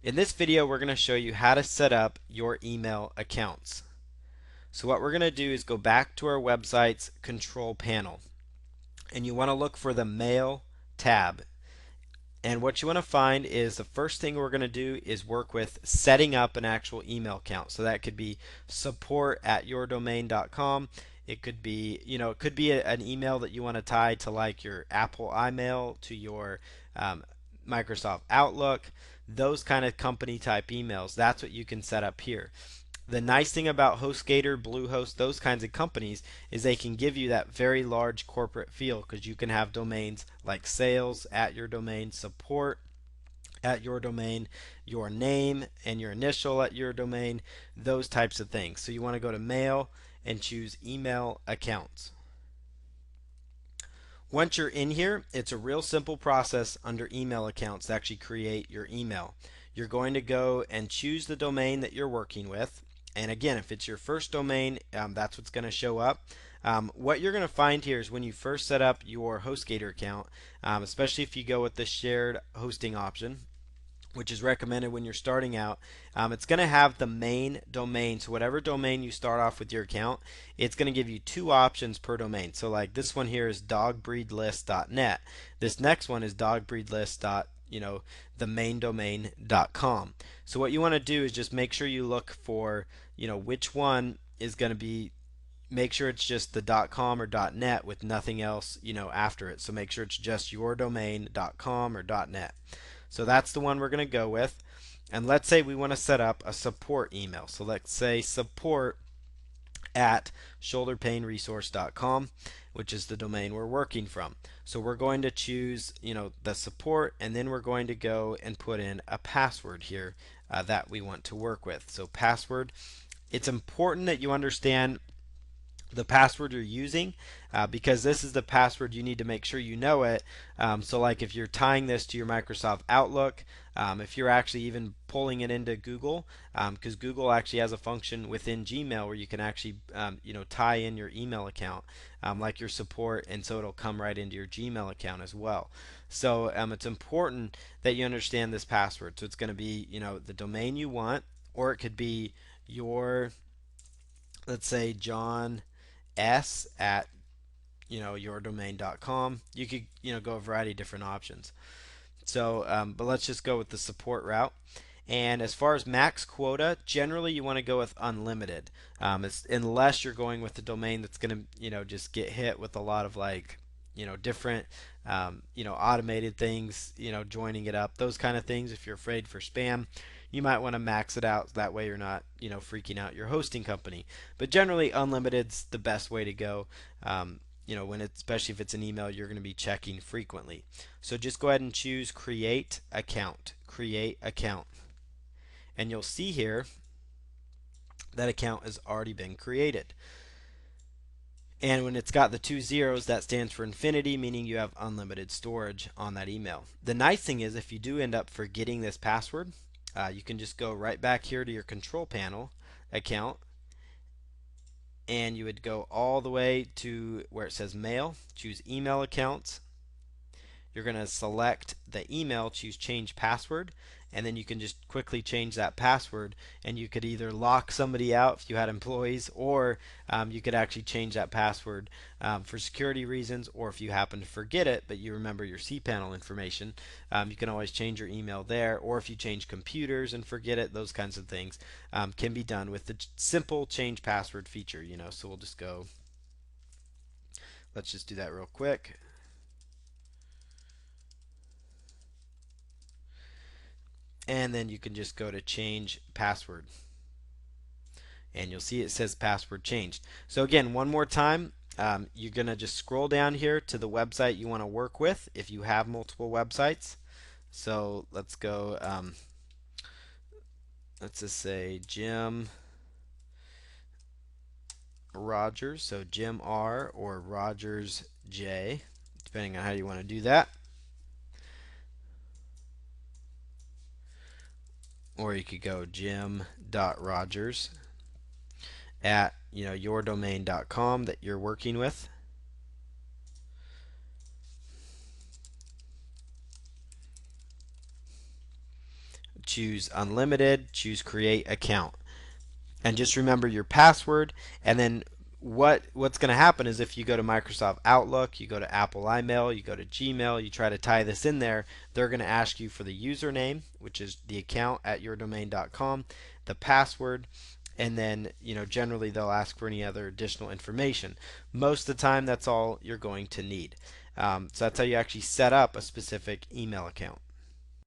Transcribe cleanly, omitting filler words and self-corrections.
In this video, we're going to show you how to set up your email accounts. So what we're going to do is go back to our website's control panel, and you want to look for the Mail tab. And what you want to find is the first thing we're going to do is work with setting up an actual email account. So that could be support@yourdomain.com. It could be, it could be an email that you want to tie to like your Apple iMail, to your um, Microsoft Outlook, those kind of company type emails. That's what you can set up here. The nice thing about HostGator, Bluehost, those kinds of companies is they can give you that very large corporate feel because you can have domains like sales at your domain, support at your domain, your name and your initial at your domain, those types of things. So you want to go to Mail and choose Email Accounts. Once you're in here, it's a real simple process under email accounts to actually create your email. You're going to go and choose the domain that you're working with. And again, if it's your first domain, that's what's going to show up. What you're going to find here is when you first set up your HostGator account, especially if you go with the shared hosting option, which is recommended when you're starting out. It's going to have the main domain. So whatever domain you start off with your account, it's going to give you two options per domain. So like this one here is dogbreedlist.net. This next one is dogbreedlist. The main domain.com. So what you want to do is just make sure you look for, which one is going to be, make sure it's just the .com or .net with nothing else, after it. So make sure it's just your domain.com or .net. So that's the one we're going to go with. And let's say we want to set up a support email. So let's say support@shoulderpainresource.com, which is the domain we're working from. So we're going to choose, the support, and then we're going to go and put in a password here that we want to work with. So password. It's important that you understand the password you're using because this is the password you need to make sure you know it. So like if you're tying this to your Microsoft Outlook, if you're actually even pulling it into Google, because Google actually has a function within Gmail where you can actually tie in your email account like your support, and so it'll come right into your Gmail account as well. So it's important that you understand this password. So it's going to be the domain you want, or it could be your, let's say, John S at yourdomain.com. You could go a variety of different options. So but let's just go with the support route. And as far as max quota, generally you want to go with unlimited, unless you're going with a domain that's going to just get hit with a lot of like different automated things, joining it up, those kind of things. If you're afraid for spam, you might want to max it out. That way you're not freaking out your hosting company. But generally unlimited's the best way to go. When it's, especially if it's an email you're going to be checking frequently. So just go ahead and choose create account. Create account. And you'll see here that account has already been created. And when it's got the two zeros, that stands for infinity, meaning you have unlimited storage on that email. The nice thing is if you do end up forgetting this password, you can just go right back here to your control panel account, and you would go all the way to where it says mail, choose email accounts. You're going to select the email, choose change password, and then you can just quickly change that password, and you could either lock somebody out if you had employees, or you could actually change that password for security reasons, or if you happen to forget it but you remember your cPanel information, you can always change your email there, or if you change computers and forget it, those kinds of things can be done with the simple change password feature. So we'll just go, let's just do that real quick. And then you can just go to change password, and you'll see it says password changed. So again, one more time, you're going to just scroll down here to the website you want to work with if you have multiple websites. So let's go, let's just say Jim Rogers, so Jim R or Rogers J, depending on how you want to do that. Or you could go jim.rogers at yourdomain.com that you're working with. choose unlimited, choose create account, and just remember your password. And then what's going to happen is if you go to Microsoft Outlook, you go to Apple iMail, you go to Gmail, you try to tie this in there, they're going to ask you for the username, which is the account at yourdomain.com, the password, and then generally they'll ask for any other additional information. Most of the time, that's all you're going to need. So that's how you actually set up a specific email account.